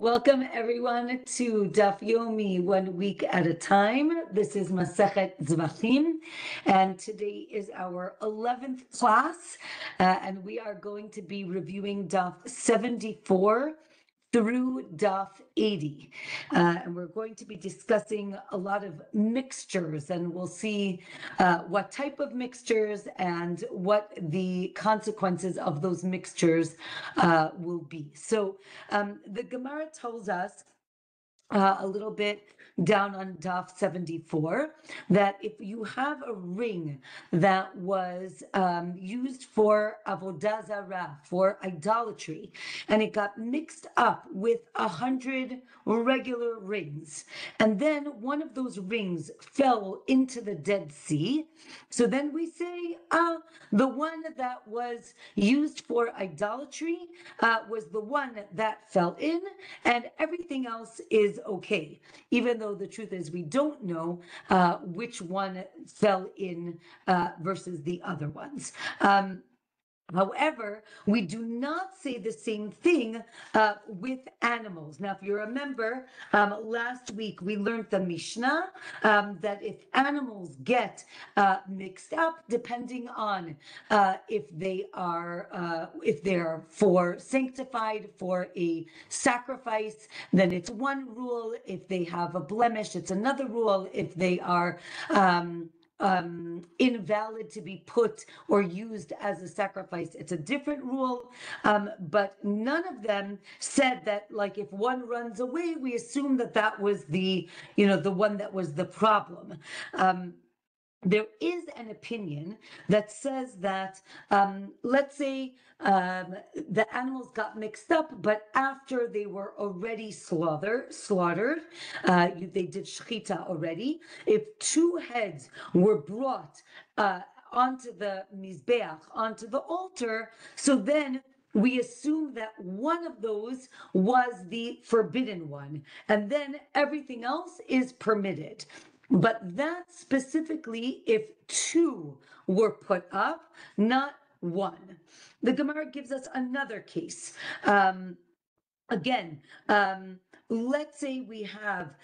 Welcome everyone to Daf Yomi, 1 week at a time. This is Masechet Zevachim, and today is our 11th class, and we are going to be reviewing Daf 74 through Daf 80. And we're going to be discussing a lot of mixtures, and we'll see what type of mixtures and what the consequences of those mixtures will be. So the Gemara tells us a little bit down on Daf 74, that if you have a ring that was used for avodah zarah, for idolatry, and it got mixed up with 100 regular rings, and then one of those rings fell into the Dead Sea, so then we say, the one that was used for idolatry was the one that fell in, and everything else is okay, even though the truth is we don't know which one fell in versus the other ones. However, we do not say the same thing with animals. Now, if you remember, last week we learned the Mishnah that if animals get mixed up, depending on if they're for sanctified, for a sacrifice, then it's one rule. If they have a blemish, it's another rule. If they are invalid to be put or used as a sacrifice, it's a different rule. But none of them said that, like, if one runs away, we assume that that was the one that was the problem. There is an opinion that says that, let's say the animals got mixed up, but after they were already slaughtered, they did shechita already. If two heads were brought onto the mizbeach, onto the altar, so then we assume that one of those was the forbidden one, and then everything else is permitted. But that specifically if two were put up, not one. The Gemara gives us another case. Again, let's say we have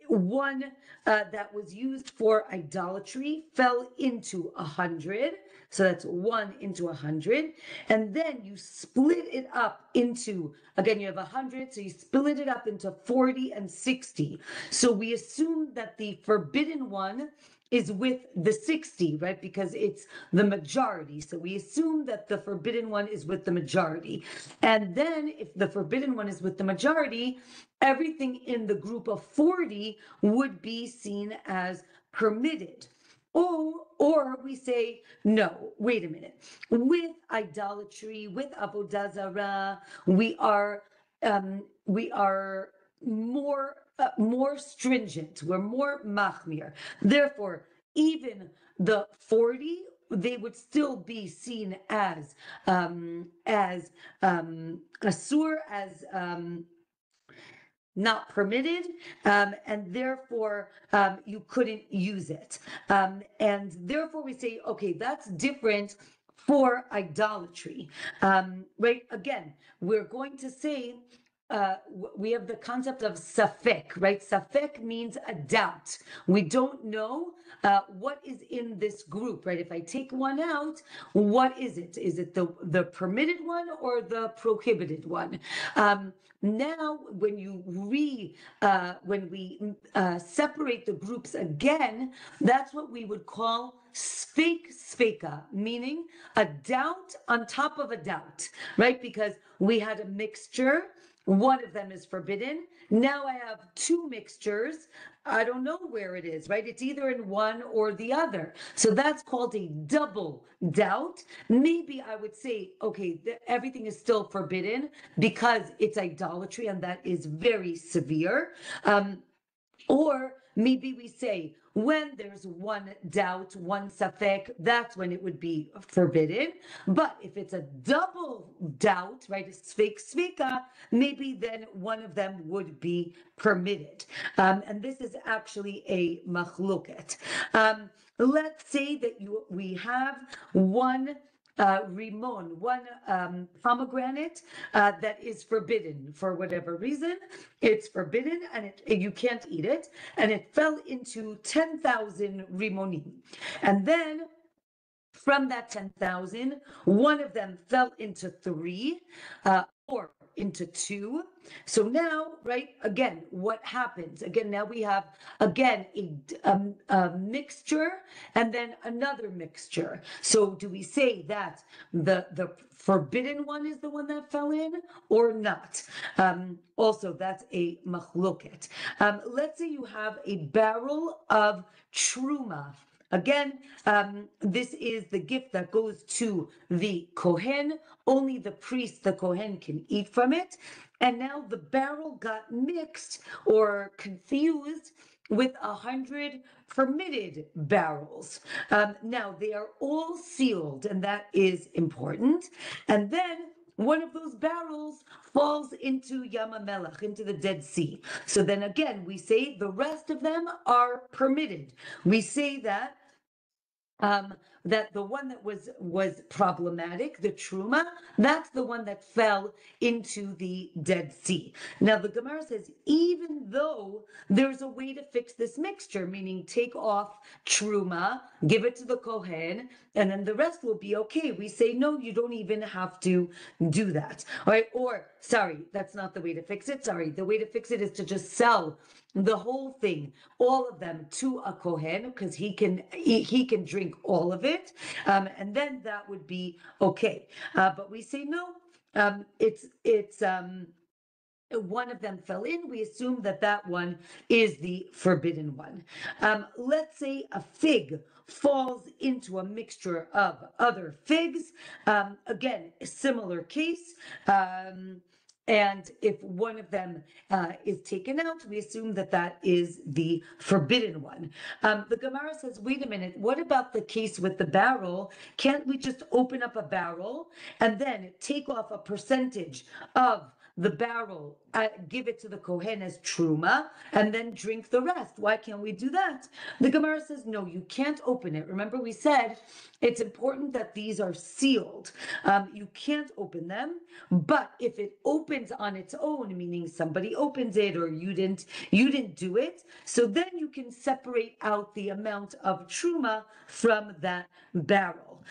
one that was used for idolatry, fell into 100. So that's 1 into 100. And then you split it up into, again, you have 100, so you split it up into 40 and 60. So we assume that the forbidden one is with the 60, right? Because it's the majority. So we assume that the forbidden one is with the majority. And then if the forbidden one is with the majority, everything in the group of 40 would be seen as permitted. Or we say, no, wait a minute. With idolatry, with avodah zarah, we are more stringent. We're more machmir. Therefore, even the 40, they would still be seen as asur, as not permitted, and therefore you couldn't use it. And therefore we say, okay, that's different for idolatry, right? Again, we're going to say, we have the concept of safek, right? Safek means a doubt. We don't know what is in this group, right? If I take one out, what is it? Is it the permitted one or the prohibited one? Now, when we separate the groups again, that's what we would call sveka, meaning a doubt on top of a doubt, right? Because we had a mixture. One of them is forbidden. Now I have two mixtures. I don't know where it is, right? It's either in one or the other. So that's called a double doubt. Maybe I would say, okay, everything is still forbidden because it's idolatry, and that is very severe. Or maybe we say, when there's one doubt, one safek, that's when it would be forbidden. But if it's a double doubt, right, a sveka, maybe then one of them would be permitted. And this is actually a machloket. Let's say that we have one rimon, one pomegranate that is forbidden for whatever reason. It's forbidden and you can't eat it. And it fell into 10,000 rimonim. And then from that 10,000, one of them fell into 3 or into 2. So now, right, again, what happens? Again, now we have, again, a mixture and then another mixture. So do we say that the forbidden one is the one that fell in or not? Also, that's a machloket. Let's say you have a barrel of truma. Again, this is the gift that goes to the Kohen. Only the priest, the Kohen, can eat from it. And now the barrel got mixed or confused with 100 permitted barrels. Now they are all sealed, and that is important. And then one of those barrels falls into Yam HaMelech, into the Dead Sea. So then again, we say the rest of them are permitted. We say that that the one that was problematic, the truma, that's the one that fell into the Dead Sea. Now the Gemara says, even though there's a way to fix this mixture, meaning take off truma, give it to the Kohen, and then the rest will be okay. We say, no, you don't even have to do that. All right, or sorry, that's not the way to fix it. Sorry, the way to fix it is to just sell the whole thing, all of them, to a Kohen, because he can drink all of it, and then that would be okay. But we say no. It's one of them fell in. We assume that one is the forbidden one. Let's say a fig falls into a mixture of other figs. Again, a similar case. And if one of them is taken out, we assume that is the forbidden one. The Gemara says, wait a minute, what about the case with the barrel? Can't we just open up a barrel and then take off a percentage of the barrel, give it to the Kohen as truma, and then drink the rest? Why can't we do that? The Gemara says, no, you can't open it. Remember, we said it's important that these are sealed. You can't open them, but if it opens on its own, meaning somebody opens it or you didn't do it, so then you can separate out the amount of truma from that barrel.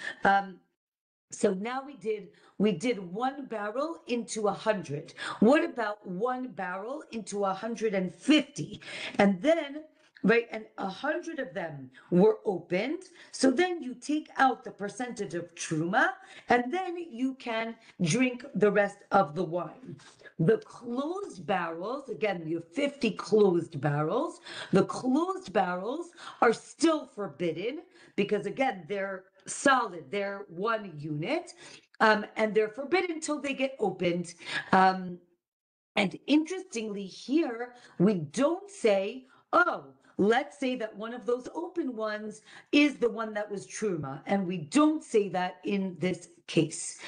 So now we did one barrel into 100. What about one barrel into 150? And then, right, and 100 of them were opened. So then you take out the percentage of truma, and then you can drink the rest of the wine. The closed barrels, again, you have 50 closed barrels. The closed barrels are still forbidden because, again, they're solid, they're one unit, and they're forbidden until they get opened. And interestingly here, we don't say, oh, let's say that one of those open ones is the one that was truma, and we don't say that in this case.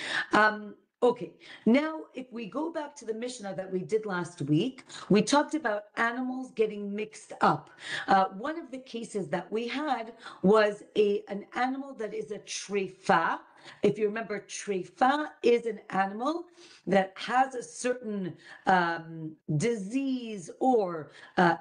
Okay, now if we go back to the Mishnah that we did last week, we talked about animals getting mixed up. One of the cases that we had was an animal that is a treifa. If you remember, treifa is an animal that has a certain disease or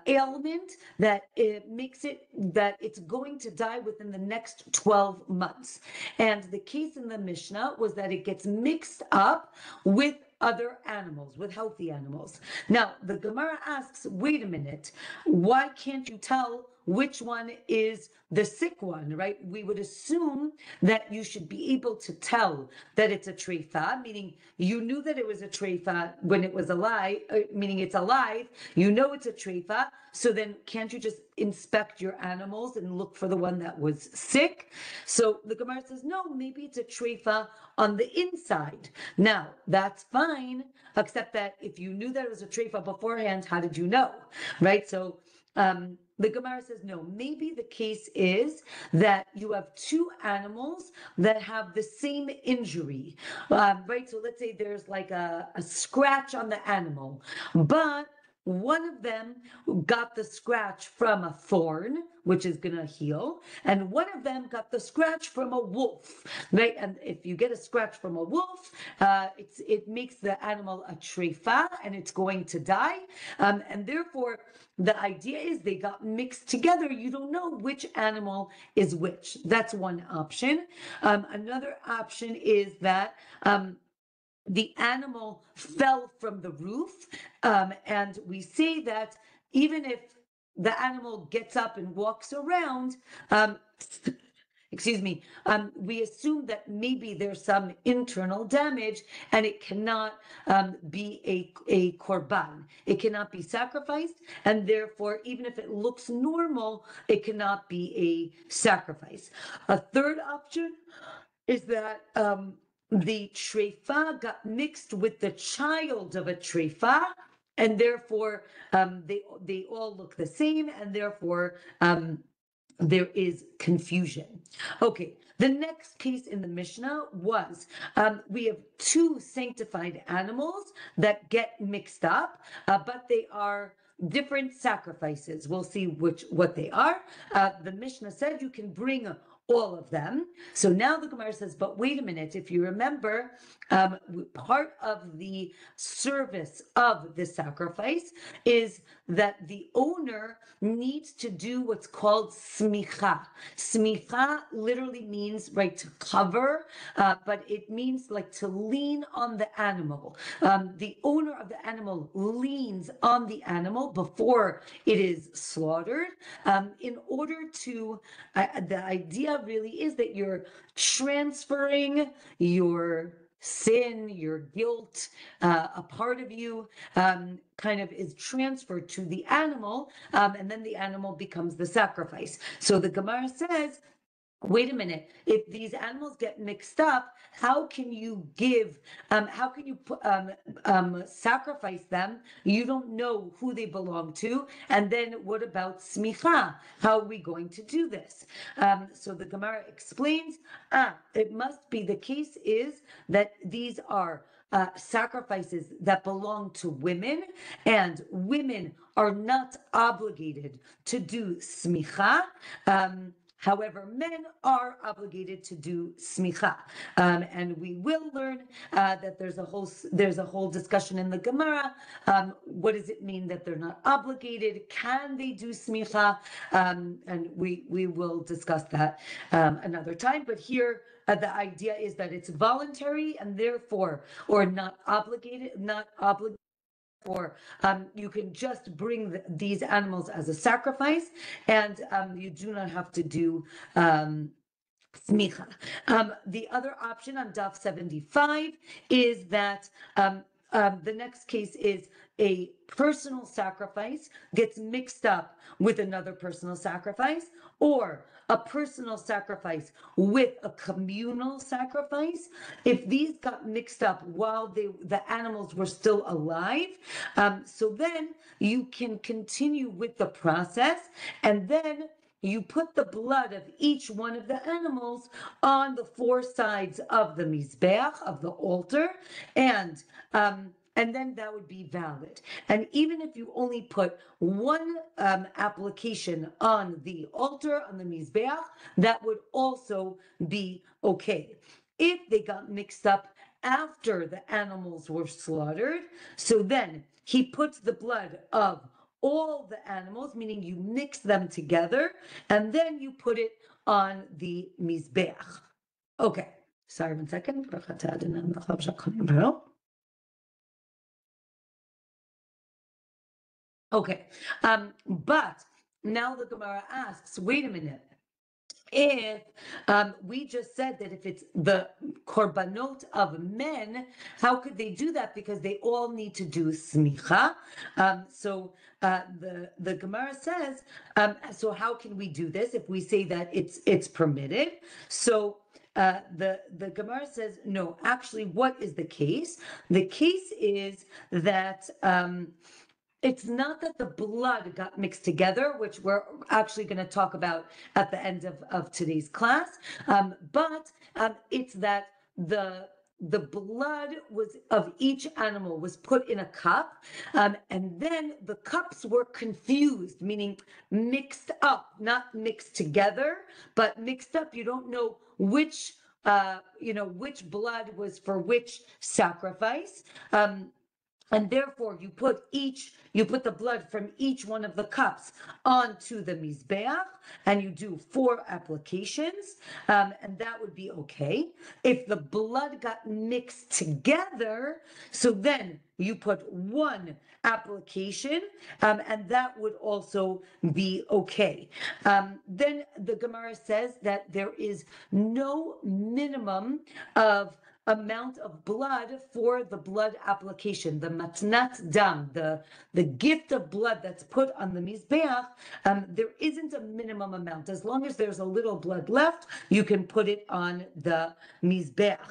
ailment that it makes it that it's going to die within the next 12 months. And the case in the Mishnah was that it gets mixed up with other animals, with healthy animals. Now, the Gemara asks, wait a minute, why can't you tell which one is the sick one, right? We would assume that you should be able to tell that it's a treifa, meaning you knew that it was a treifa when it was alive, meaning it's alive, you know it's a treifa, so then can't you just inspect your animals and look for the one that was sick? So the Gemara says, no, maybe it's a treifa on the inside. Now, that's fine, except that if you knew that it was a treifa beforehand, how did you know, right? So, the Gemara says, no, maybe the case is that you have two animals that have the same injury, right? So let's say there's like a scratch on the animal, but one of them got the scratch from a thorn, which is going to heal, and one of them got the scratch from a wolf, right? And if you get a scratch from a wolf, it makes the animal a treifa, and it's going to die. And therefore, the idea is they got mixed together. You don't know which animal is which. That's one option. Another option is that the animal fell from the roof, and we say that even if the animal gets up and walks around, excuse me, we assume that maybe there's some internal damage and it cannot be a korban. It cannot be sacrificed, and therefore, even if it looks normal, it cannot be a sacrifice. A third option is that the treifa got mixed with the child of a treifa, and therefore they all look the same, and therefore there is confusion. Okay, the next case in the Mishnah was we have two sanctified animals that get mixed up, but they are different sacrifices. We'll see what they are. The Mishnah said you can bring all of them. So now the Gemara says, but wait a minute, if you remember, part of the service of the sacrifice is that the owner needs to do what's called smicha. Smicha literally means, right, to cover, but it means like to lean on the animal. The owner of the animal leans on the animal before it is slaughtered, in order to, the idea really is that you're transferring your sin, your guilt, a part of you kind of is transferred to the animal, and then the animal becomes the sacrifice. So the Gemara says, wait a minute, if these animals get mixed up, how can you sacrifice them? You don't know who they belong to. And then what about smicha? How are we going to do this? So the Gemara explains, it must be, the case is that these are sacrifices that belong to women, and women are not obligated to do smicha. However, men are obligated to do smicha, and we will learn that there's a whole discussion in the Gemara. What does it mean that they're not obligated? Can they do smicha? And we will discuss that another time. But here, the idea is that it's voluntary and therefore, or not obligated, or you can just bring these animals as a sacrifice, and you do not have to do smicha. The other option on Daf 75 is that the next case is a personal sacrifice gets mixed up with another personal sacrifice, or a personal sacrifice with a communal sacrifice. If these got mixed up while the animals were still alive, so then you can continue with the process, and then you put the blood of each one of the animals on the four sides of the mizbeach, of the altar, and then that would be valid. And even if you only put one application on the altar, on the mizbeach, that would also be okay. If they got mixed up after the animals were slaughtered, so then he puts the blood of all the animals, meaning you mix them together, and then you put it on the mizbeach. Okay, sorry, 1 second. Okay, but now the Gemara asks, wait a minute. If we just said that if it's the korbanot of men, how could they do that? Because they all need to do smicha. So the Gemara says, so how can we do this if we say that it's permitted? So the Gemara says, no, actually, what is the case? The case is that it's not that the blood got mixed together, which we're actually going to talk about at the end of today's class, but it's that the the blood was of each animal was put in a cup, and then the cups were confused, meaning mixed up, not mixed together, but mixed up. You don't know which which blood was for which sacrifice. And therefore you put the blood from each one of the cups onto the mizbeach, and you do 4 applications, and that would be okay. If the blood got mixed together, so then you put 1 application, and that would also be okay. Then the Gemara says that there is no minimum of amount of blood for the blood application, the matnat dam, the gift of blood that's put on the mizbeach. There isn't a minimum amount. As long as there's a little blood left, you can put it on the mizbeach.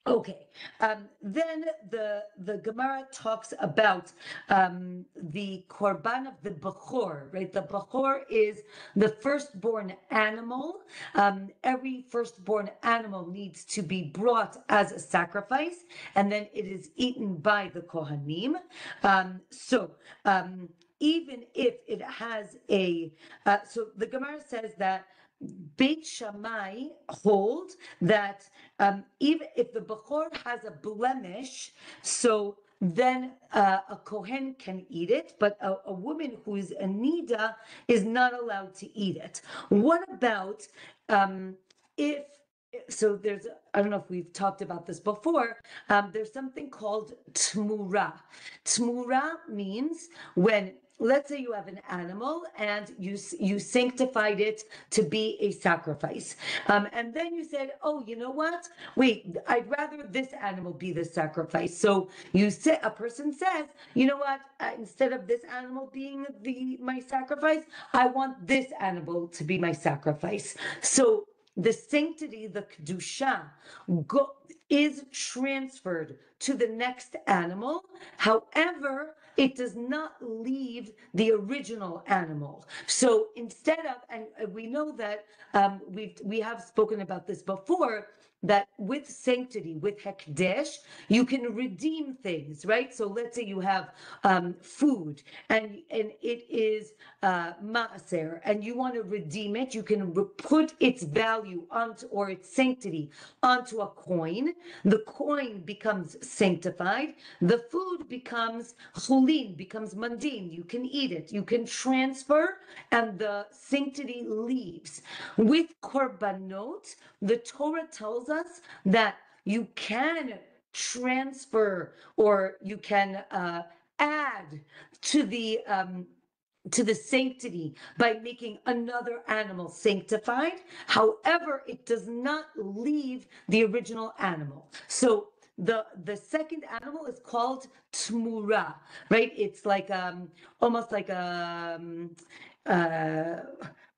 Okay, then the Gemara talks about the korban of the bechor, right? The bechor is the firstborn animal. Every firstborn animal needs to be brought as a sacrifice, and then it is eaten by the kohanim. Even if it has so the Gemara says that Beit Shammai hold that even if the Bechor has a blemish, so then a Kohen can eat it, but a woman who is a Nida is not allowed to eat it. What about so there's, I don't know if we've talked about this before, there's something called tmura. Tmura means when, let's say you have an animal and you sanctified it to be a sacrifice. And then you said, oh, you know what? Wait, I'd rather this animal be the sacrifice. So a person says, you know what? Instead of this animal being my sacrifice, I want this animal to be my sacrifice. So the sanctity, the kedusha, is transferred to the next animal. However, it does not leave the original animal. So instead of, and we know that we have spoken about this before, that with sanctity, with hekdesh, you can redeem things, right? So let's say you have food and it is maaser, and you want to redeem it. You can put its value onto, or its sanctity onto a coin. The coin becomes sanctified. The food becomes chulin, becomes mundane. You can eat it. You can transfer, and the sanctity leaves. With korbanot, the Torah tells us that you can transfer, or you can add to the sanctity by making another animal sanctified. However, it does not leave the original animal. So the second animal is called tmura, right? It's like almost like a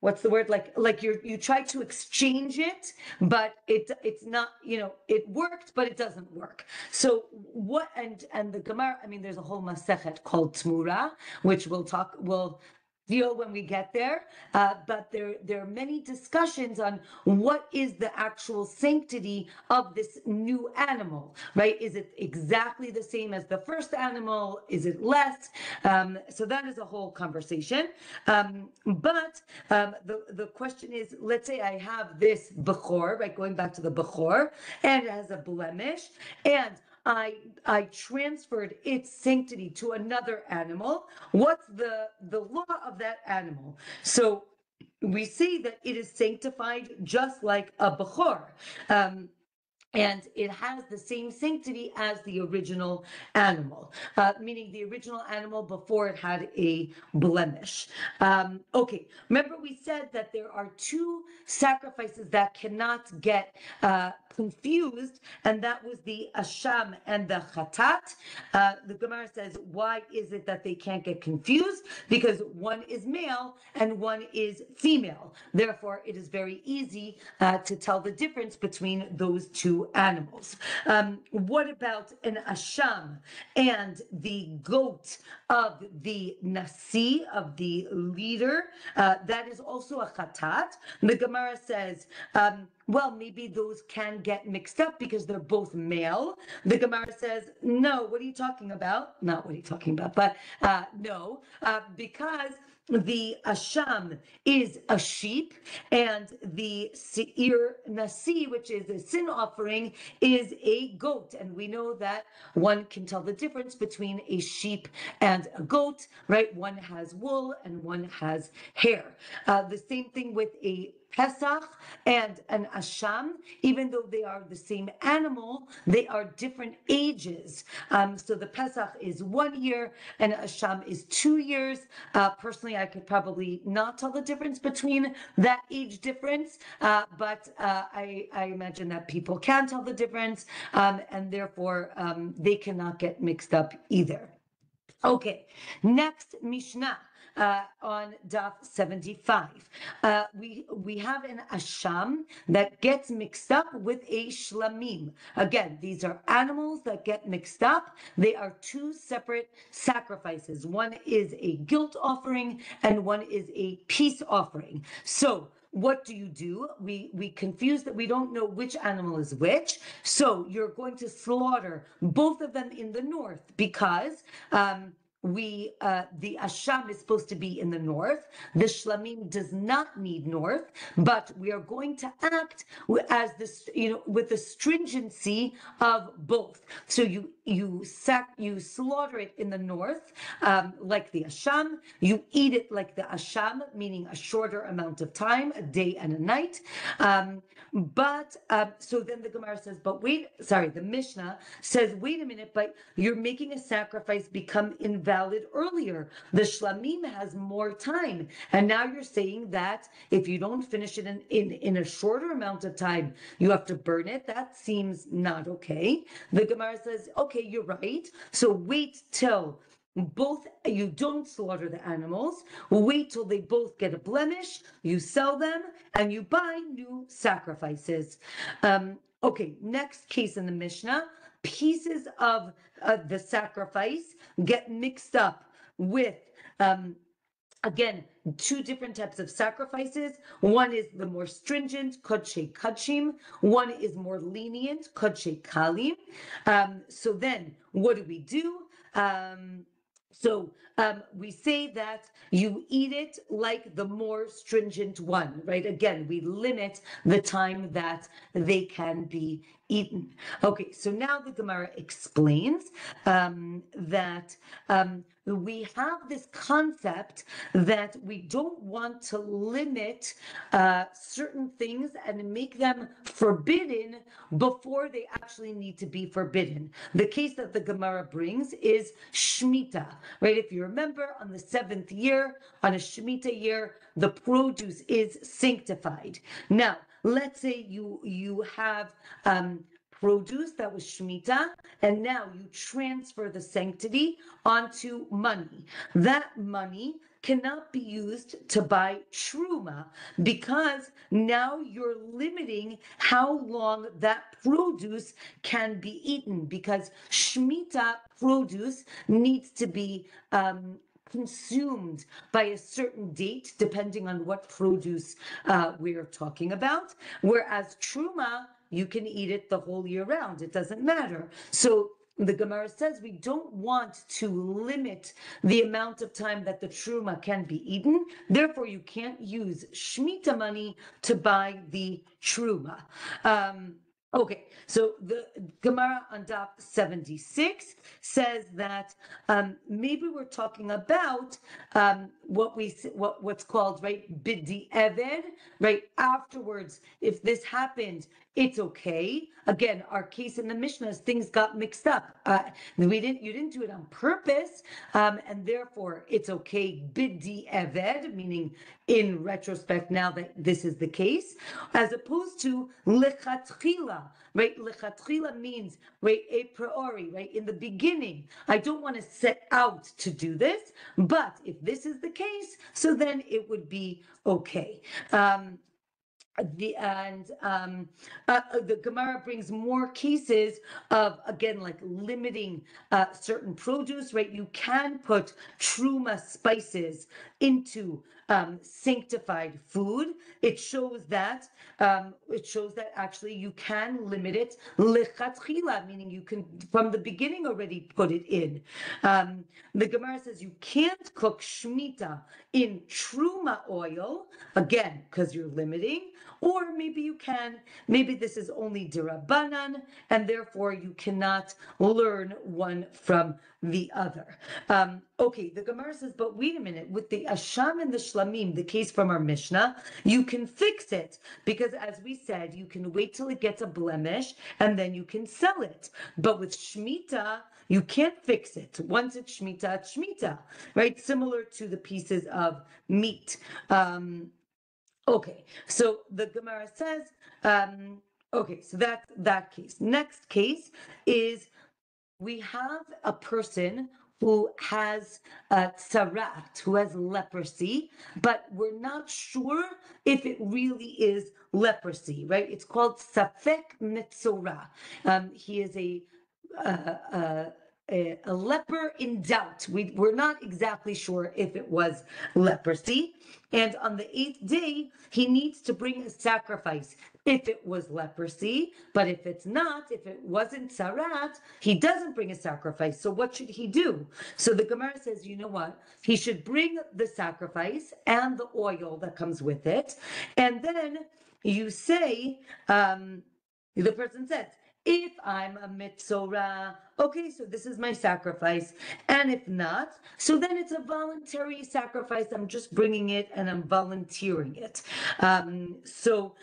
what's the word, like you try to exchange it, but it's not, it worked but it doesn't work. So what, and the Gemara, I mean, there's a whole masechet called tmura, which we'll deal when we get there, but there are many discussions on what is the actual sanctity of this new animal, right? Is it exactly the same as the first animal? Is it less? So that is a whole conversation. But the question is, let's say I have this bechor, right? Going back to the bechor, and it has a blemish, and I transferred its sanctity to another animal. What's the law of that animal? So we see that it is sanctified just like a bechor. And it has the same sanctity as the original animal, meaning the original animal before it had a blemish. Okay, remember we said that there are 2 sacrifices that cannot get confused, and that was the asham and the chatat. The Gemara says, why is it that they can't get confused? Because one is male and one is female. Therefore, it is very easy to tell the difference between those 2 animals. What about an asham and the goat of the nasi, of the leader? That is also a chatat. The Gemara says, well, maybe those can get mixed up because they're both male. The Gemara says, no, what are you talking about? Not what are you talking about, but no, because the asham is a sheep, and the seir nasi, which is a sin offering, is a goat. And we know that one can tell the difference between a sheep and a goat, right? One has wool and one has hair. The same thing with a Pesach and an Asham, even though they are the same animal, they are different ages. So the Pesach is 1 year and Asham is 2 years. Personally, I could probably not tell the difference between that age difference, but I imagine that people can tell the difference, and therefore they cannot get mixed up either. Okay, next Mishnah. On Daf 75. We have an asham that gets mixed up with a shlamim. Again, these are animals that get mixed up. They are two separate sacrifices. One is a guilt offering and one is a peace offering. So what do? We confuse that we don't know which animal is which. So you're going to slaughter both of them in the north because the asham is supposed to be in the north. The shlamim does not need north, but we are going to act as this, with the stringency of both. So you slaughter it in the north, like the asham. You eat it like the asham, meaning a shorter amount of time, a day and a night. So then the Gemara says, the Mishnah says, wait a minute, but you're making a sacrifice become invalid earlier. The shlamim has more time. And now you're saying that if you don't finish it in a shorter amount of time, you have to burn it. That seems not okay. The Gemara says, okay, you're right. So wait till you don't slaughter the animals, wait till they both get a blemish, you sell them, and you buy new sacrifices. Okay, next case in the Mishnah, pieces of the sacrifice get mixed up with again, two different types of sacrifices. One is the more stringent, kodshe kachim. One is more lenient, kodshe kalim. So then, what do? So we say that you eat it like the more stringent one, right? Again, we limit the time that they can be eaten. Okay, so now the Gemara explains that we have this concept that we don't want to limit certain things and make them forbidden before they actually need to be forbidden. The case that the Gemara brings is Shemitah, right? If you remember, on the 7th year, on a Shemitah year, the produce is sanctified. Now, let's say you have produce that was Shemitah, and now you transfer the sanctity onto money. That money cannot be used to buy truma because now you're limiting how long that produce can be eaten, because Shemitah produce needs to be consumed by a certain date, depending on what produce we're talking about. Whereas truma, you can eat it the whole year round. It doesn't matter. So the Gemara says we don't want to limit the amount of time that the truma can be eaten. Therefore, you can't use Shemitah money to buy the truma. Okay, so the Gemara on Daf 76 says that maybe we're talking about what's called, right, bidi eved, right? Afterwards, if this happened, it's okay. Again, our case in the Mishnah is things got mixed up. You didn't do it on purpose, and therefore it's okay. Bidi eved, meaning in retrospect, now that this is the case, as opposed to lechatchila, right? Lechatchila means, right, a priori, right? In the beginning, I don't want to set out to do this, but if this is the case, so then it would be okay. The Gemara brings more cases of, again, like limiting certain produce, right? You can put truma spices into sanctified food. It shows that actually you can limit it lichatchila, meaning you can from the beginning already put it in. The Gemara says you can't cook shmita in truma oil, again, because you're limiting, or maybe you can, maybe this is only dirabanan, and therefore you cannot learn one from the other. Okay, the Gemara says, but wait a minute, with the asham and the shlamim, the case from our Mishnah, you can fix it, because as we said, you can wait till it gets a blemish, and then you can sell it. But with shmita, you can't fix it. Once it's shmita, right? Similar to the pieces of meat. Okay, so the Gemara says, okay, so that's that case. Next case is we have a person who has tsarat, who has leprosy, but we're not sure if it really is leprosy, right? It's called safek mitzora. He is a leper in doubt. We're not exactly sure if it was leprosy. And on the 8th day, he needs to bring a sacrifice if it was leprosy. But if it's not, if it wasn't sarat, he doesn't bring a sacrifice. So what should he do? So the Gemara says, you know what? He should bring the sacrifice and the oil that comes with it. And then you say, the person says, if I'm a mitzorah, okay, so this is my sacrifice. And if not, so then it's a voluntary sacrifice. I'm just bringing it and I'm volunteering it. So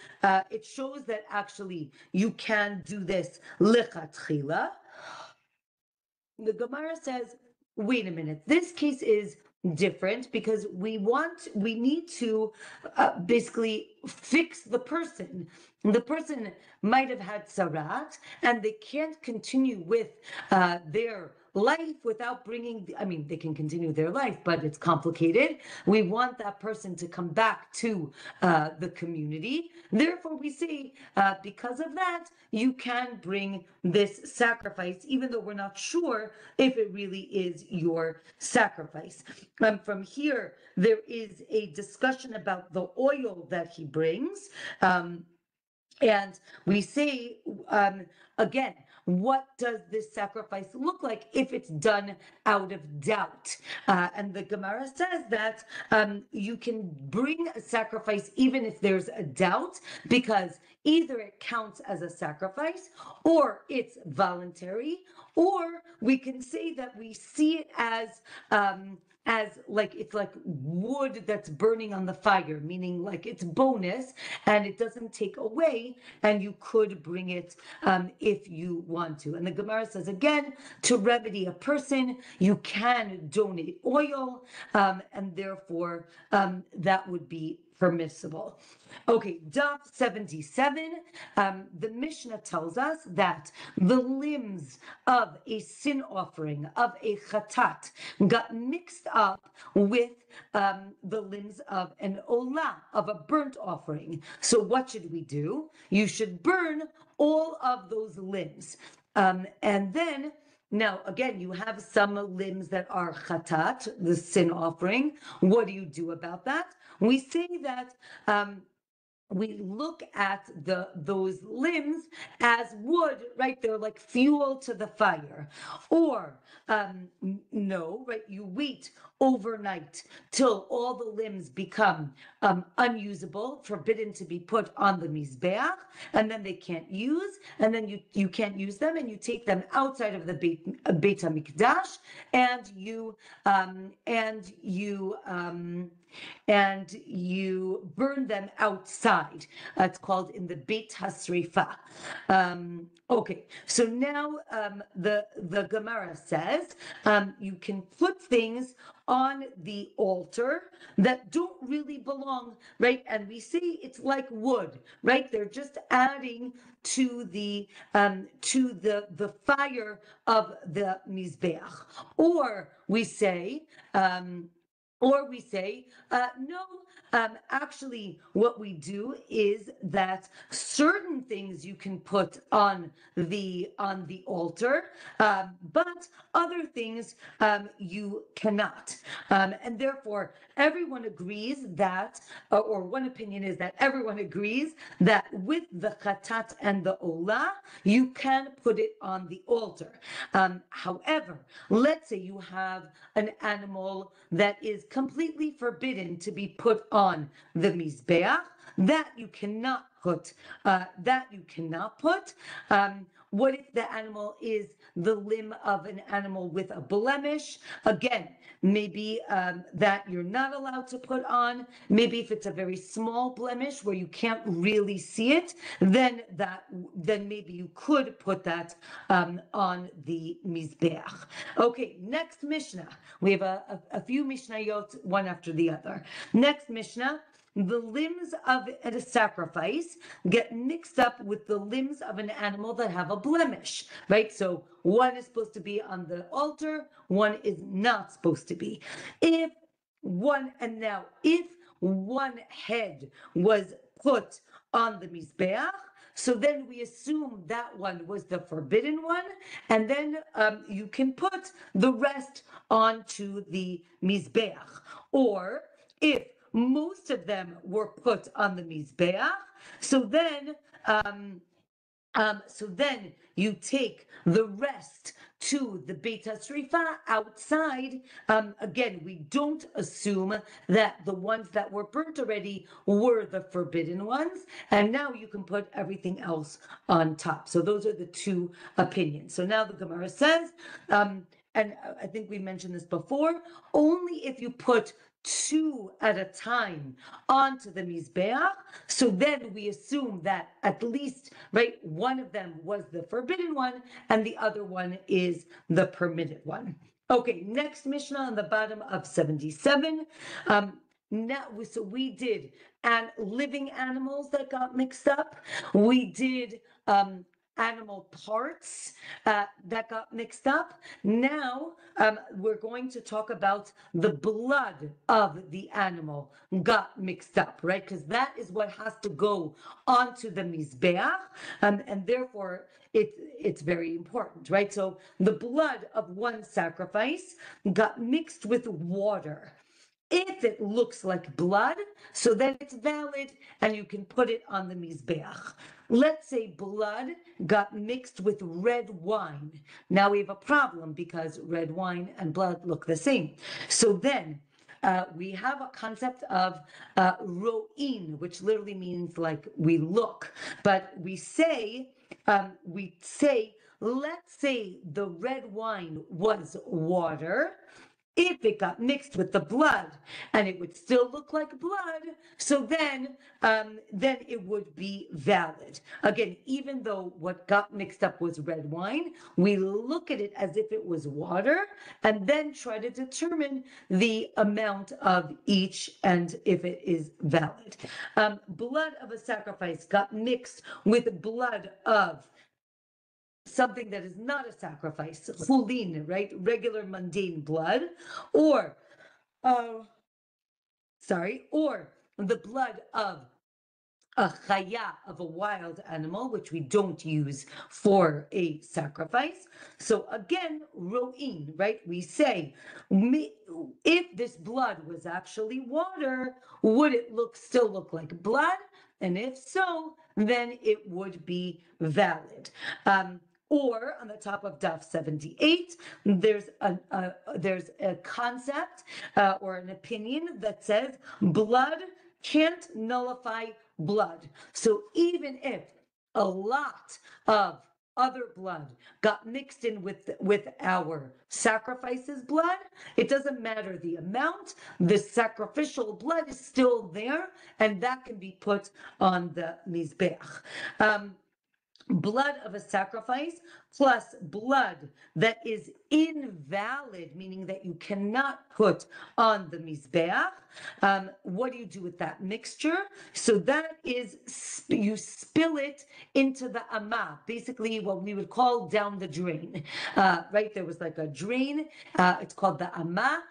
it shows that actually you can do this lichatchila. The Gemara says, wait a minute, this case is different because we need to basically fix the person. The person might have had sarat and they can't continue with their life without bringing, they can continue their life, but it's complicated. We want that person to come back to the community. Therefore, we say, because of that, you can bring this sacrifice, even though we're not sure if it really is your sacrifice. From here, there is a discussion about the oil that he brings. And we say, again, what does this sacrifice look like if it's done out of doubt? And the Gemara says that you can bring a sacrifice even if there's a doubt, because either it counts as a sacrifice or it's voluntary, or we can say that we see it as like it's like wood that's burning on the fire, meaning like it's bonus and it doesn't take away, and you could bring it if you want to. And the Gemara says again, to remedy a person, you can donate oil, and therefore that would be permissible. Okay, Daf 77, the Mishnah tells us that the limbs of a sin offering, of a chatat, got mixed up with the limbs of an olah, of a burnt offering. So what should we do? You should burn all of those limbs. And then now, again, you have some limbs that are chatat, the sin offering. What do you do about that? We say that we look at those limbs as wood, right? They're like fuel to the fire. Or no, right? You wait overnight till all the limbs become unusable, forbidden to be put on the mizbeach, and then they can't use, and then you can't use them, and you take them outside of the Beit HaMikdash, and you burn them outside. It's called in the Beit HaSrifa. Okay, so now the Gemara says you can put things on the altar that don't really belong, right? And we say it's like wood, right? They're just adding to the fire of the mizbeach. Or we say, no, actually what we do is that certain things you can put on the altar, but other things you cannot. And therefore, everyone agrees that, or one opinion is that everyone agrees that with the chatat and the olah, you can put it on the altar. However, let's say you have an animal that is completely forbidden to be put on the mizbeach, that you cannot put. What if the animal is the limb of an animal with a blemish? Again, maybe that you're not allowed to put on. Maybe if it's a very small blemish where you can't really see it, then maybe you could put that on the mizbeach. Okay, next Mishnah. We have a few Mishnayot, one after the other. Next Mishnah. The limbs of a sacrifice get mixed up with the limbs of an animal that have a blemish, right? So one is supposed to be on the altar, one is not supposed to be. If one head was put on the mizbeach, so then we assume that one was the forbidden one, and then you can put the rest onto the mizbeach. Or if most of them were put on the mizbeach, so then you take the rest to the Beit HaSrifa outside. Again, we don't assume that the ones that were burnt already were the forbidden ones, and now you can put everything else on top. So those are the two opinions. So now the Gemara says, and I think we mentioned this before, only if you put two at a time onto the mizbeach, so then we assume that at least, right, one of them was the forbidden one and the other one is the permitted one. Okay, next Mishnah on the bottom of 77. So we did living animals that got mixed up. We did animal parts that got mixed up. Now we're going to talk about the blood of the animal got mixed up, right? Because that is what has to go onto the mizbeach, and therefore it's very important, right? So the blood of one sacrifice got mixed with water. If it looks like blood, so then it's valid and you can put it on the mizbeach. Let's say blood got mixed with red wine. Now we have a problem because red wine and blood look the same. So then we have a concept of ro'in, which literally means like we look. But we say, let's say the red wine was water. If it got mixed with the blood and it would still look like blood, so then it would be valid. Again, even though what got mixed up was red wine, we look at it as if it was water and then try to determine the amount of each and if it is valid. Blood of a sacrifice got mixed with blood of something that is not a sacrifice, chulin, right? Regular mundane blood, or the blood of a chaya, of a wild animal, which we don't use for a sacrifice. So again, ro'in, right? We say, if this blood was actually water, would it still look like blood? And if so, then it would be valid. Or on the top of Daf 78, there's a concept or an opinion that says blood can't nullify blood. So even if a lot of other blood got mixed in with our sacrifice's blood, it doesn't matter the amount, the sacrificial blood is still there, and that can be put on the mizbeach. blood of a sacrifice plus blood that is invalid, meaning that you cannot put on the mizbeach. What do you do with that mixture? So that is, you spill it into the amah, basically what we would call down the drain. Right, there was like a drain, it's called the amah,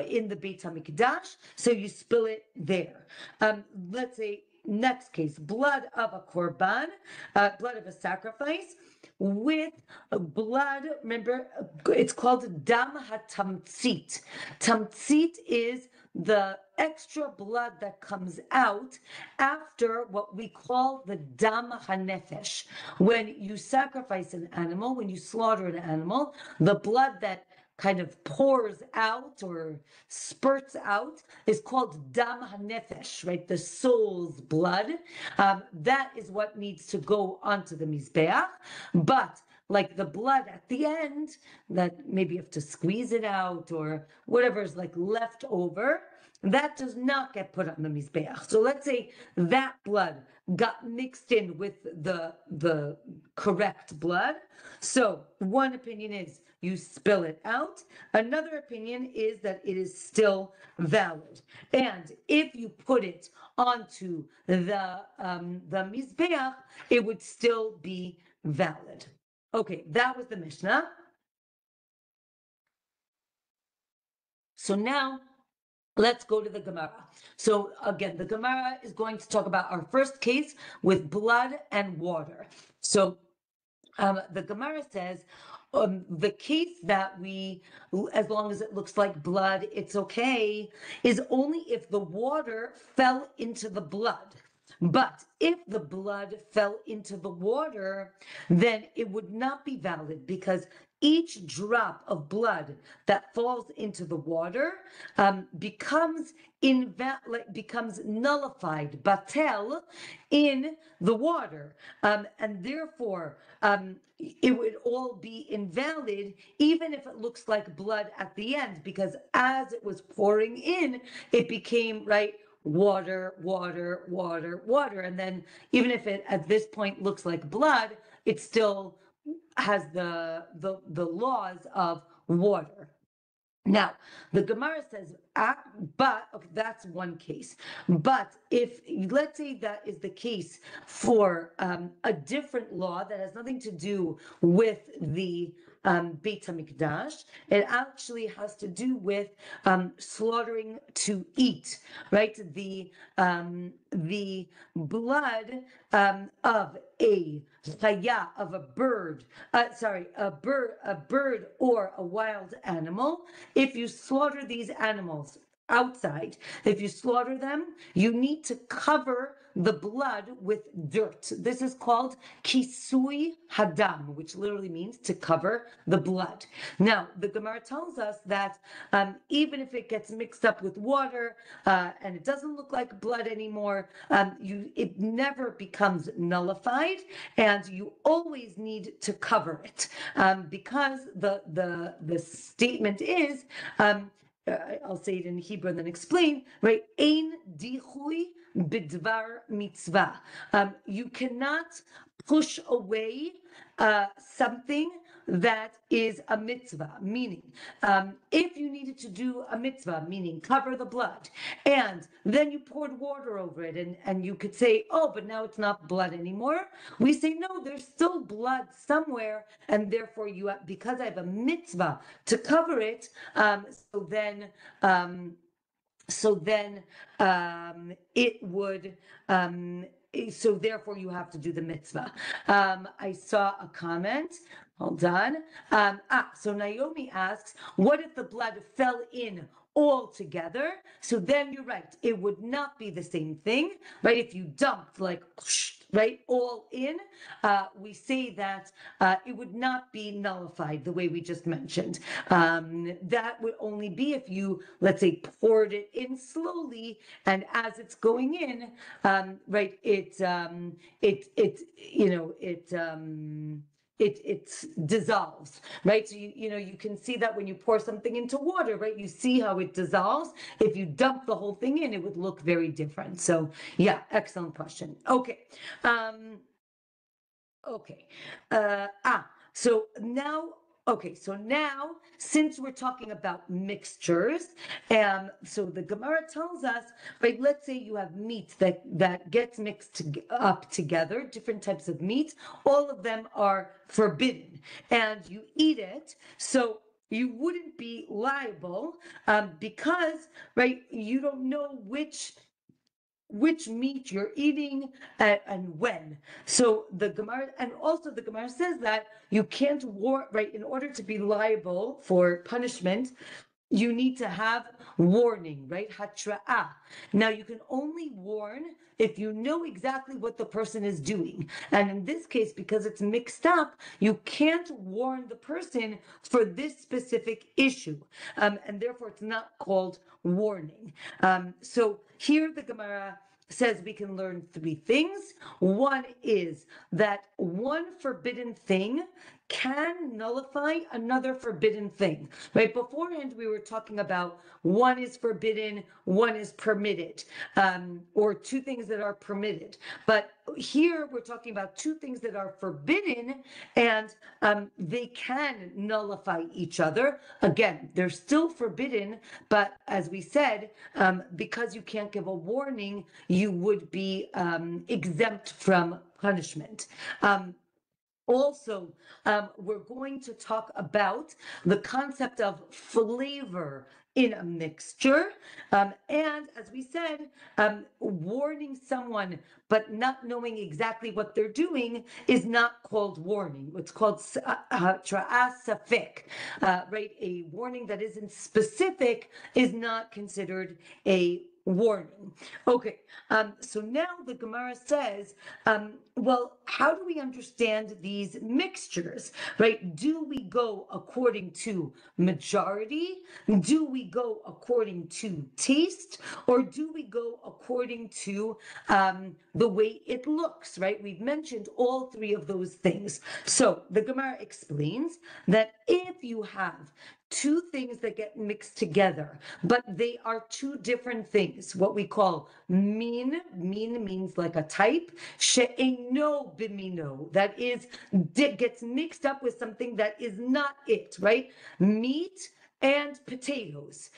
in the Beit HaMikdash, so you spill it there. Let's say, next case, blood of a korban, blood of a sacrifice with blood. Remember, it's called dam hatamtzit. Tamtzit is the extra blood that comes out after what we call the dam hanefesh. When you sacrifice an animal, when you slaughter an animal, the blood that kind of pours out or spurts out is called dam hanefesh, right? The soul's blood. That is what needs to go onto the mizbeach. But like the blood at the end, that maybe you have to squeeze it out or whatever is like left over, that does not get put on the mizbeach. So let's say that blood got mixed in with the correct blood. So one opinion is you spill it out. Another opinion is that it is still valid. And if you put it onto the mizbeach, it would still be valid. Okay, that was the Mishnah. So now let's go to the Gemara. So again, the Gemara is going to talk about our first case with blood and water. So the Gemara says, the case that we, as long as it looks like blood, it's okay, is only if the water fell into the blood. But if the blood fell into the water, then it would not be valid, because each drop of blood that falls into the water becomes nullified, batel, in the water, and therefore it would all be invalid, even if it looks like blood at the end, because as it was pouring in, it became, right, water, water, water, water. And then even if it at this point looks like blood, it still has the laws of water. Now, the Gemara says, but okay, that's one case. But if, let's say that is the case for a different law that has nothing to do with the Beit HaMikdash, it actually has to do with slaughtering to eat, right? The blood of a chaya, of a bird, a bird or a wild animal. If you slaughter these animals outside, if you slaughter them, you need to cover the blood with dirt. This is called kisui hadam, which literally means to cover the blood. Now, the Gemara tells us that even if it gets mixed up with water and it doesn't look like blood anymore, it never becomes nullified, and you always need to cover it, because the statement is, I'll say it in Hebrew and then explain, right? Ein dichui bidvar mitzvah. You cannot push away something that is a mitzvah, meaning if you needed to do a mitzvah, meaning cover the blood, and then you poured water over it, and you could say, oh, but now it's not blood anymore. We say, no, there's still blood somewhere, and therefore because I have a mitzvah to cover it, it would, so therefore you have to do the mitzvah. I saw a comment. Hold on. So Naomi asks, what if the blood fell in all together? So then you're right, it would not be the same thing, right? If you dumped like, right, all in, we say that it would not be nullified the way we just mentioned. That would only be if you, let's say, poured it in slowly, and as it's going in, right, it dissolves, right? So you can see that when you pour something into water, right? You see how it dissolves. If you dump the whole thing in, it would look very different. So yeah, excellent question. Okay. Okay. So now, okay, so now, since we're talking about mixtures, so the Gemara tells us, right, let's say you have meat that gets up together, different types of meat, all of them are forbidden, and you eat it, so you wouldn't be liable, because, right, you don't know which meat you're eating and when. So the Gemara, and also the Gemara says that you can't right, in order to be liable for punishment, you need to have warning, right? Hatra'ah. Now you can only warn if you know exactly what the person is doing. And in this case, because it's mixed up, you can't warn the person for this specific issue. And therefore it's not called warning. So here the Gemara says we can learn three things. One is that one forbidden thing can nullify another forbidden thing, right? Beforehand, we were talking about one is forbidden, one is permitted, or two things that are permitted. But here we're talking about two things that are forbidden, and they can nullify each other. Again, they're still forbidden, but as we said, because you can't give a warning, you would be exempt from punishment. Also, we're going to talk about the concept of flavor in a mixture. And as we said, warning someone but not knowing exactly what they're doing is not called warning. It's called tra'as safek, right? A warning that isn't specific is not considered a warning. Okay, so now the Gemara says, well, how do we understand these mixtures, right? Do we go according to majority? Do we go according to taste? Or do we go according to the way it looks, right? We've mentioned all three of those things. So the Gemara explains that if you have two things that get mixed together, but they are two different things, what we call min means like a type, she'eino bimino, that is, gets mixed up with something that is not it, right? Meat and potatoes.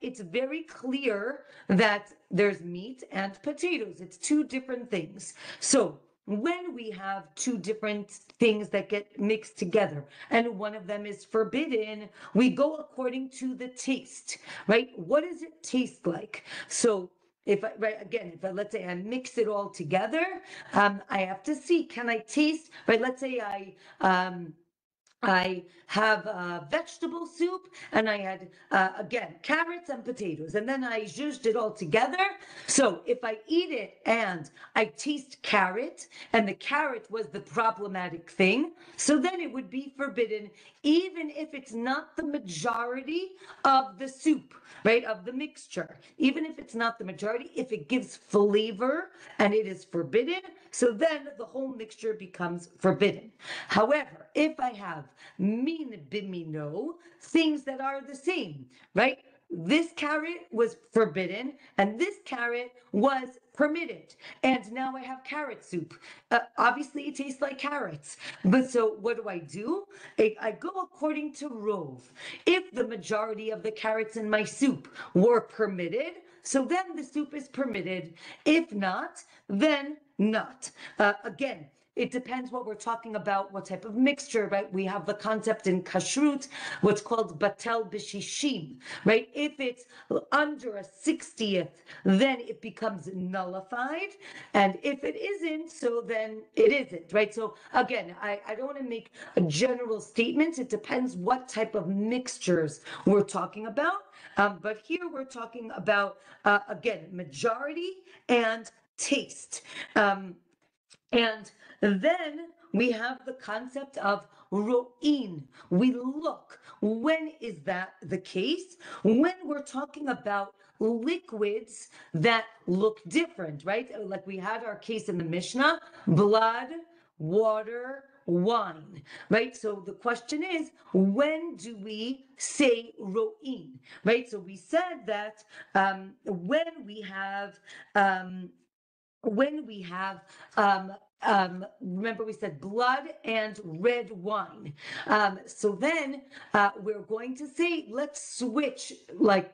It's very clear that there's meat and potatoes. It's two different things. So when we have two different things that get mixed together and one of them is forbidden, we go according to the taste, right? What does it taste like? So if I, right, again, if I, let's say I mix it all together, I have to see, can I taste, right? Let's say I have vegetable soup and I had, again, carrots and potatoes, and then I zhuzhed it all together. So if I eat it and I taste carrot and the carrot was the problematic thing, so then it would be forbidden, even if it's not the majority of the soup, right, of the mixture. Even if it's not the majority, if it gives flavor and it is forbidden, so then the whole mixture becomes forbidden. However, if I have min bimino, things that are the same, right? This carrot was forbidden and this carrot was permitted. And now I have carrot soup. Obviously, it tastes like carrots. But so what do? I go according to rov. If the majority of the carrots in my soup were permitted, so then the soup is permitted. If not, then not. Again, it depends what we're talking about, what type of mixture, right? We have the concept in kashrut, what's called batel b'shishim, right? If it's under a 60th, then it becomes nullified. And if it isn't, so then it isn't, right? So again, I don't want to make a general statement. It depends what type of mixtures we're talking about. But here we're talking about, again, majority and taste. And then we have the concept of ro'in. We look. When is that the case? When we're talking about liquids that look different, right? Like we had our case in the Mishnah, blood, water, wine, right? So the question is, when do we say ro'in, right? So we said that when we have remember we said blood and red wine. So then we're going to say, let's switch, like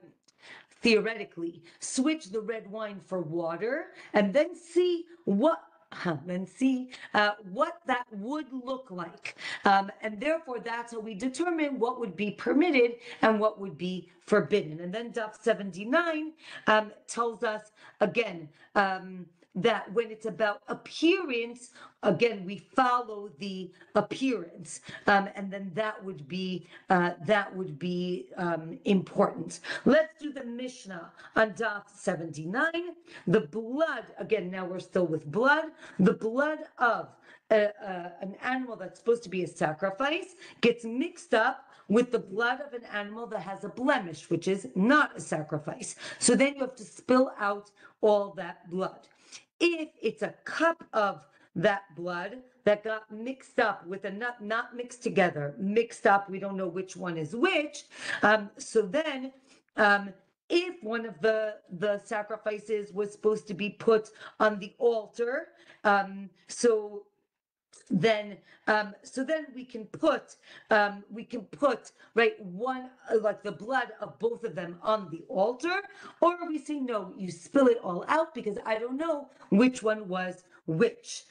theoretically, switch the red wine for water and then see what that would look like. And therefore, that's how we determine what would be permitted and what would be forbidden. And then Daf 79 tells us again, that when it's about appearance, again, we follow the appearance, and then that would be important. Let's do the Mishnah on Daf 79. The blood, again, now we're still with blood, the blood of an animal that's supposed to be a sacrifice gets mixed up with the blood of an animal that has a blemish, which is not a sacrifice. So then you have to spill out all that blood. If it's a cup of that blood that got mixed up with a nut, not mixed together, mixed up, we don't know which one is which. So then, if one of the sacrifices was supposed to be put on the altar, so then we can put right one, like the blood of both of them on the altar, or we say no, you spill it all out because I don't know which one was which.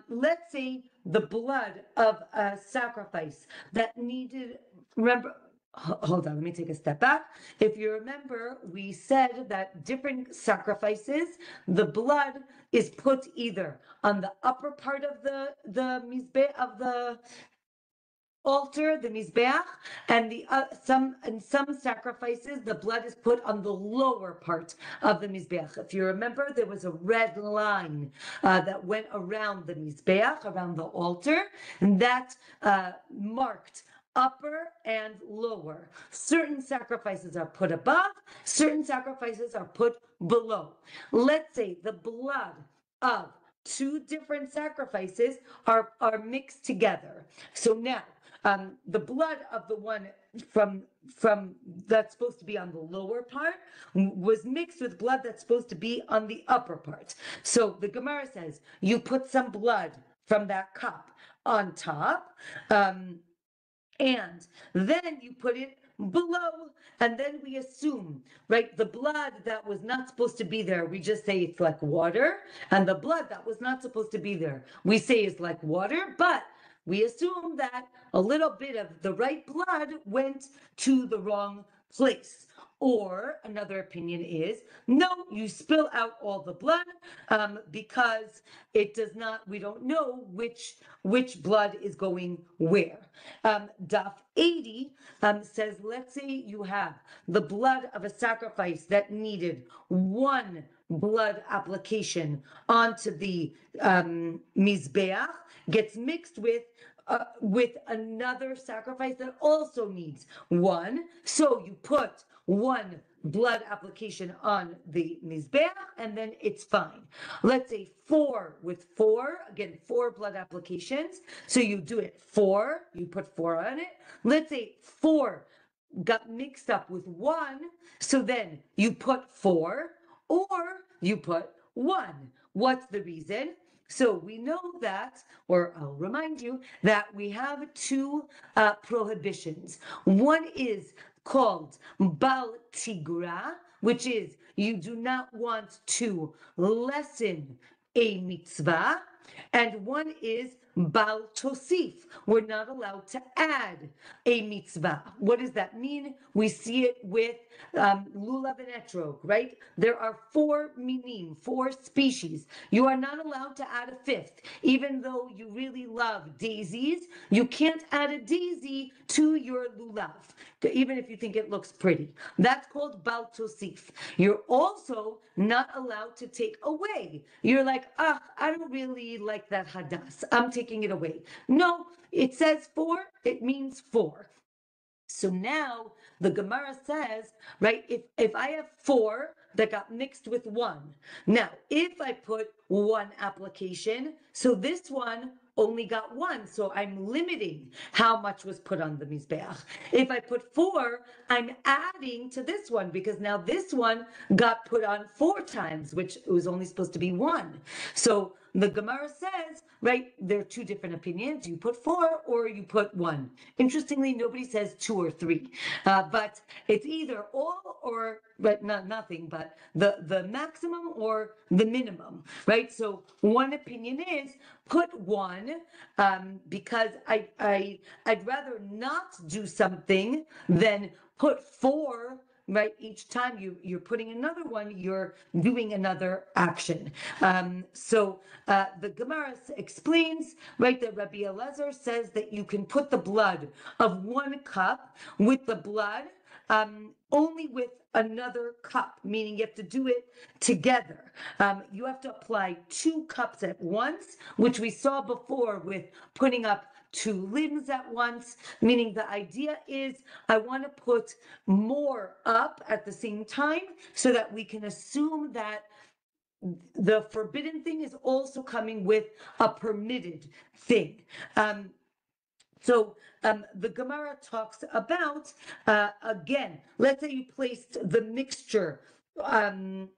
Let's say the blood of a sacrifice that needed, remember, hold on, let me take a step back. If you remember, we said that different sacrifices, the blood is put either on the upper part of the mizbeh of the altar, the mizbeach, and some sacrifices, the blood is put on the lower part of the mizbeach. If you remember, there was a red line that went around the mizbeach, around the altar, and that marked upper and lower. Certain sacrifices are put above, certain sacrifices are put below. Let's say the blood of two different sacrifices are mixed together. So now, the blood of the one from that's supposed to be on the lower part was mixed with blood that's supposed to be on the upper part. So the Gemara says, you put some blood from that cup on top, and then you put it below, and then we assume, right, the blood that was not supposed to be there, we just say it's like water, and the blood that was not supposed to be there, we say is like water, but we assume that a little bit of the right blood went to the wrong place. Or another opinion is, no, you spill out all the blood because it does not, we don't know which blood is going where. Daf 80 says, let's say you have the blood of a sacrifice that needed one blood application onto the mizbeach, gets mixed with another sacrifice that also needs one. So you put one blood application on the mizbeach, and then it's fine. Let's say 4 with 4, again, 4 blood applications. So you do it 4, you put 4 on it. Let's say 4 got mixed up with 1, so then you put 4, or you put 1. What's the reason? So we know that, or I'll remind you, that we have 2 prohibitions. One is called Bal Tigra, which is you do not want to lessen a mitzvah, and one is Bal Tosif. We're not allowed to add a mitzvah. What does that mean? We see it with lulav and etrog, right? There are 4 minim, 4 species. You are not allowed to add a 5th. Even though you really love daisies, you can't add a daisy to your lulav, even if you think it looks pretty. That's called Bal Tosif. You're also not allowed to take away. You're like, I don't really like that hadas. I'm taking it away. No, it says 4, it means 4. So now the Gemara says, right, if I have 4 that got mixed with 1, now if I put 1 application, so this one only got 1, so I'm limiting how much was put on the mizbeach. If I put 4, I'm adding to this one because now this one got put on 4 times, which it was only supposed to be 1. So the Gemara says, right, there are two different opinions. You put 4 or you put 1. Interestingly, nobody says 2 or 3, but it's either all or, but not nothing, but the maximum or the minimum, right? So one opinion is put 1, because I'd rather not do something than put 4. Right, each time you're putting another one, you're doing another action. So the Gemara explains, right, that Rabbi Elazar says that you can put the blood of 1 cup with the blood only with another cup, meaning you have to do it together. You have to apply 2 cups at once, which we saw before with putting up 2 limbs at once, meaning the idea is I want to put more up at the same time so that we can assume that the forbidden thing is also coming with a permitted thing. So the Gemara talks about, again, let's say you placed the mixture, the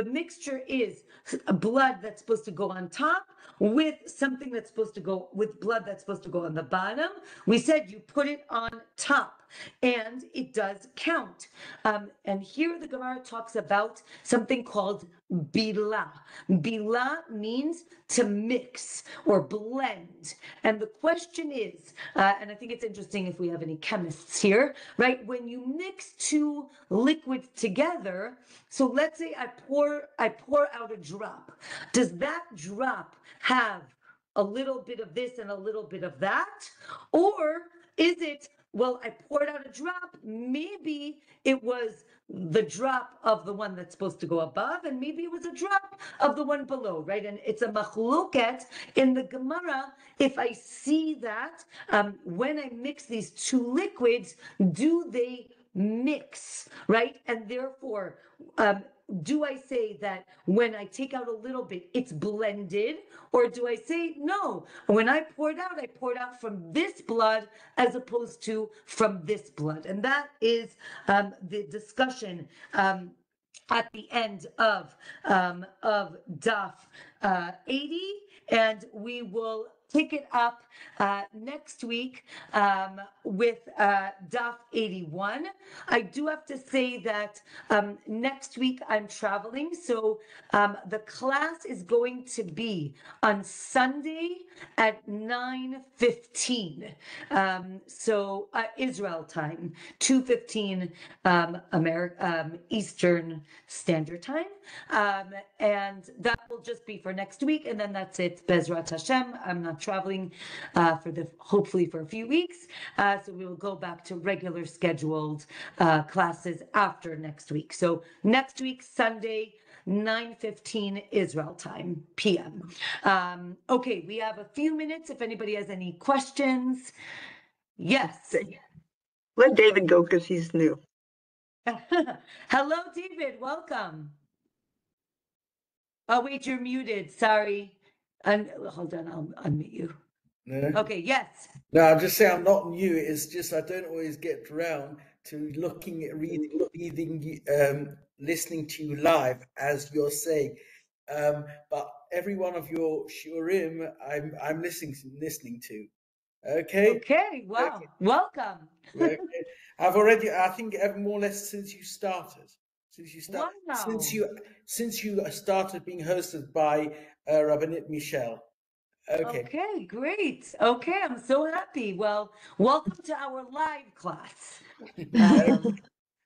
mixture is blood that's supposed to go on top with something that's supposed to go, with blood that's supposed to go on the bottom. We said you put it on top and it does count. And here the Gemara talks about something called bila. Bila means to mix or blend. And the question is, and I think it's interesting if we have any chemists here, right? When you mix 2 liquids together, so let's say I pour out a drop. Does that drop have a little bit of this and a little bit of that? Or is it, well, I poured out a drop, maybe it was the drop of the one that's supposed to go above, and maybe it was a drop of the one below, right? And it's a machloket in the Gemara. If I see that, when I mix these 2 liquids, do they mix, right? And therefore, do I say that when I take out a little bit, it's blended? Or do I say, no, when I poured out from this blood as opposed to from this blood? And that is the discussion at the end of Daf 80, and we will pick it up next week with Daf 81. I do have to say that next week I'm traveling, so the class is going to be on Sunday at 9:15. So Israel time, 2:15 Eastern Standard Time. And that will just be for next week, and then that's it. Bezrat Hashem. I'm not traveling hopefully for a few weeks. So we will go back to regular scheduled classes after next week. So next week, Sunday, 9:15 Israel time, PM. Okay, we have a few minutes if anybody has any questions. Yes. Let David go because he's new. Hello, David. Welcome. Oh, wait, you're muted. Sorry. Hold on, I'll unmute you. No. Okay, yes. No, I'm just saying I'm not new. It's just I don't always get around to looking at reading, listening to you live as you're saying. But every one of your shiurim, I'm listening to. Okay. Okay. Wow. Okay. Welcome. Okay. I think more or less since you started. Wow. Since you started being hosted by Rabbanit Michelle. Okay, great. Okay, I'm so happy. Well, welcome to our live class.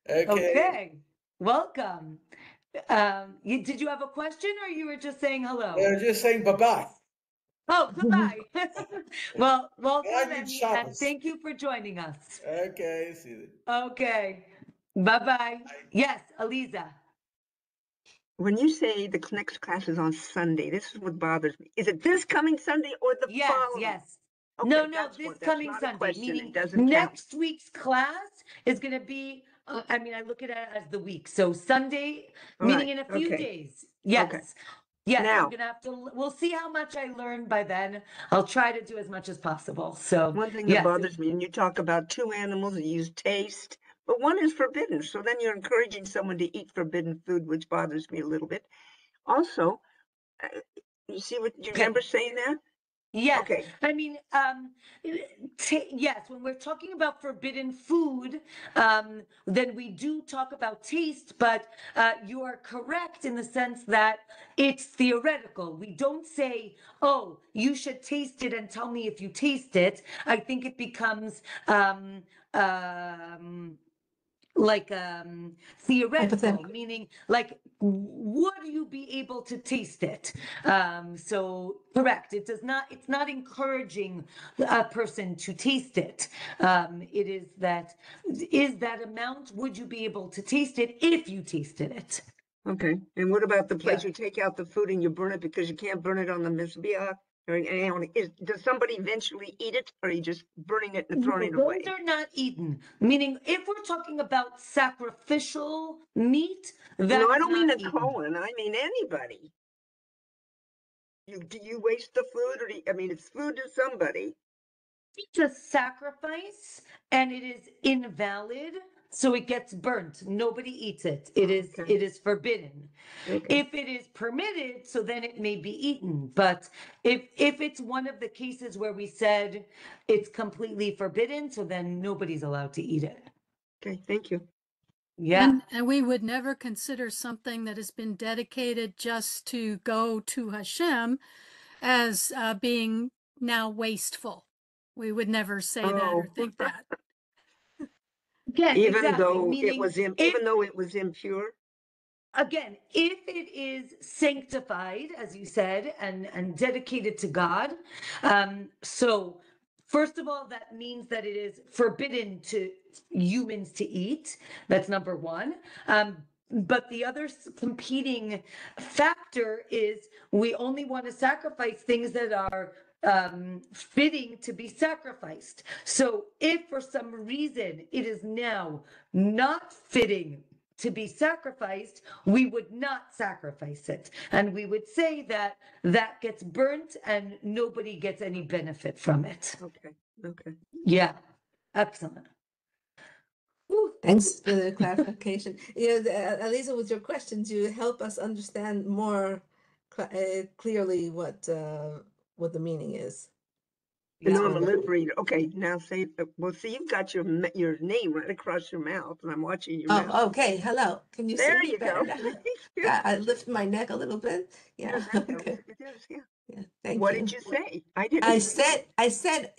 Okay, welcome. Did you have a question or you were just saying hello? I was just saying bye-bye. Oh, goodbye. Well, welcome and Shabbos. thank you for joining us. Okay, see you. Okay, bye-bye. Yes, Aliza. When you say the next class is on Sunday, this is what bothers me. Is it this coming Sunday or the following? Yes. Okay, No, this coming Sunday, meaning next week's class is going to be, I look at it as the week. So Sunday, meaning in a few days. Yes. Okay. Yes, Now, I'm going to have to, we'll see how much I learn by then. I'll try to do as much as possible. So one thing that bothers me, and you talk about 2 animals, you use taste, but one is forbidden. So then you're encouraging someone to eat forbidden food, which bothers me a little bit. Also, You see what, do you Okay. remember saying that? Yes. Okay. I mean, yes, when we're talking about forbidden food, then we do talk about taste, but you are correct in the sense that it's theoretical. We don't say, oh, you should taste it and tell me if you taste it. I think it becomes like theoretical, Hypothetical. meaning like would you be able to taste it? So correct, it does not, it's not encouraging a person to taste it. It is that amount, would you be able to taste it if you tasted it? Okay. And what about the place Yeah. you take out the food and you burn it because you can't burn it on the mizbeach? Or, does somebody eventually eat it, or are you just burning it and throwing it away? Those are not eaten. Meaning, if we're talking about sacrificial meat, that No, I is don't mean not a eaten. Cohen. I mean anybody. Do you waste the food, or I mean, it's food to somebody. It's a sacrifice and it is invalid, so it gets burnt. Nobody eats it. Okay. It is forbidden. Okay. If it is permitted, so then it may be eaten. But if it's one of the cases where we said it's completely forbidden, so then nobody's allowed to eat it. Okay. Thank you. Yeah. And we would never consider something that has been dedicated just to go to Hashem as being now wasteful. We would never say that or Oh. think that. Again, Even exactly. though it Meaning, was if, even though it was impure. again, if it is sanctified, as you said, and dedicated to God, so first of all, that means that it is forbidden to humans to eat. That's number one. But the other competing factor is we only want to sacrifice things that are fitting to be sacrificed. So if for some reason it is now not fitting to be sacrificed, we would not sacrifice it. And we would say that that gets burnt and nobody gets any benefit from it. Okay. Okay. Yeah, excellent. Whew. Thanks for the clarification. Aliza, with your questions, you help us understand more clearly what the meaning is. And Yeah. I'm a lip reader. Okay, now say, well, see, you've got your name right across your mouth, and I'm watching your mouth. Oh, okay. Hello. Can you There see me you better go. now? I lift my neck a little bit. Yeah. Yes, that Okay. helps. It does, yeah. Yeah. Thank What you. did you say? I didn't. I said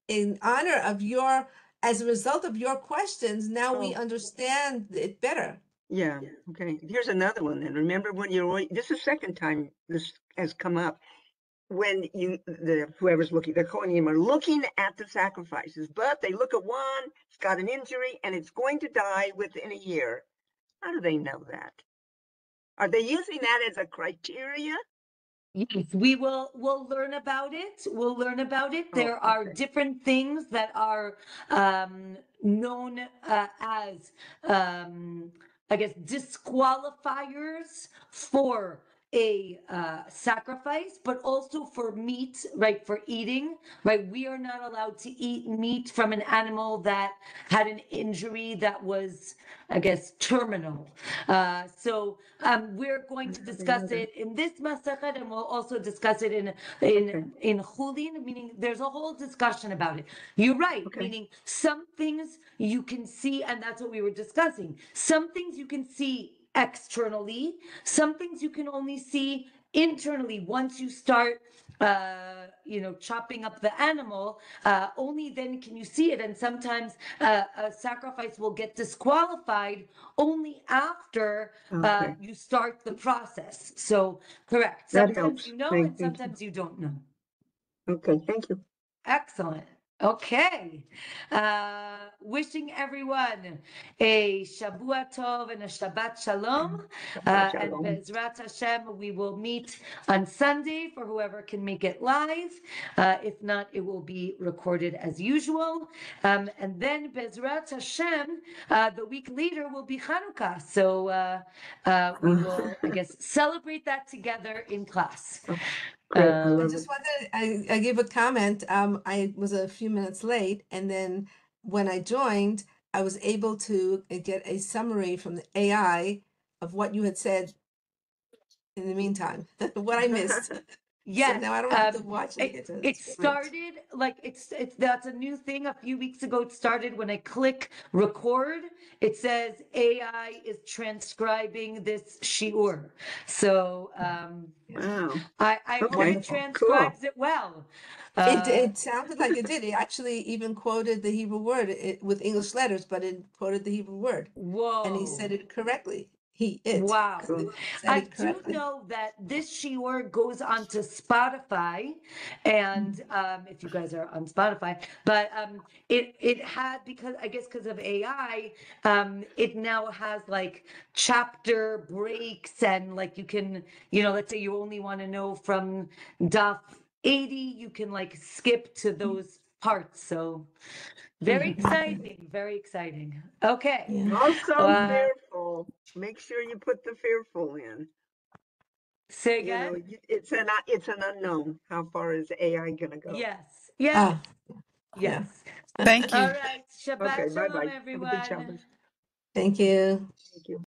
in honor of your, as a result of your questions, now we Oh. understand it better. Yeah. Okay. Here's another one then. Remember when this is the second time this has come up. When whoever's looking, the Kohanim are looking at the sacrifices, but they look at one, it's got an injury, and it's going to die within a year. How do they know that? Are they using that as a criteria? Yes, we'll learn about it. We'll learn about it. There Oh, are okay. different things that are known as I guess disqualifiers for a sacrifice, but also for meat, right? For eating, right? We are not allowed to eat meat from an animal that had an injury that was, I guess, terminal. So we're going to discuss it in this masachet, and we'll also discuss it in Chulin, meaning there's a whole discussion about it. You're right, Okay. meaning some things you can see, and that's what we were discussing. Some things you can see externally, some things you can only see internally. Once you start chopping up the animal, only then can you see it. And sometimes a sacrifice will get disqualified only after Okay. you start the process. So correct, That sometimes helps. you know, Thank and you. sometimes you don't know. Okay, thank you. Excellent. Okay. Wishing everyone a Shabbat Tov and a Shabbat Shalom. Shabbat And shalom. Bezrat Hashem, we will meet on Sunday for whoever can make it live. If not, it will be recorded as usual. And then Bezrat Hashem, the week later will be Hanukkah. So we will, I guess, celebrate that together in class. Great. I I love just it. wanted, I gave a comment. I was a few minutes late, and then when I joined, I was able to get a summary from the AI of what you had said in the meantime, what I missed. So Yes, now I don't have to watch it again. So it that's great. started like it's that's a new thing. A few weeks ago, it started when I click record. It says AI is transcribing this shiur. So Wow. I hope Okay, it transcribes it well. It sounded like it did. It actually even quoted the Hebrew word with English letters, but it quoted the Hebrew word, and he said Whoa. it correctly. It Wow. Cool. said I it do correctly. know that this shiur goes onto Spotify, and if you guys are on Spotify, but it had, because I guess because of AI, it now has like chapter breaks, and like you can, let's say you only want to know from Daf 80, you can like skip to those parts. So very exciting, very exciting. Okay. Yeah. Also fearful. Make sure you put the fearful in. Say You know, again? it's an unknown. How far is AI gonna go? Yes. Yes. Ah, Yes. Thank All you. right. Okay, Shabbat bye shalom, bye. Have a good everyone. Shabbos. thank you. Thank you.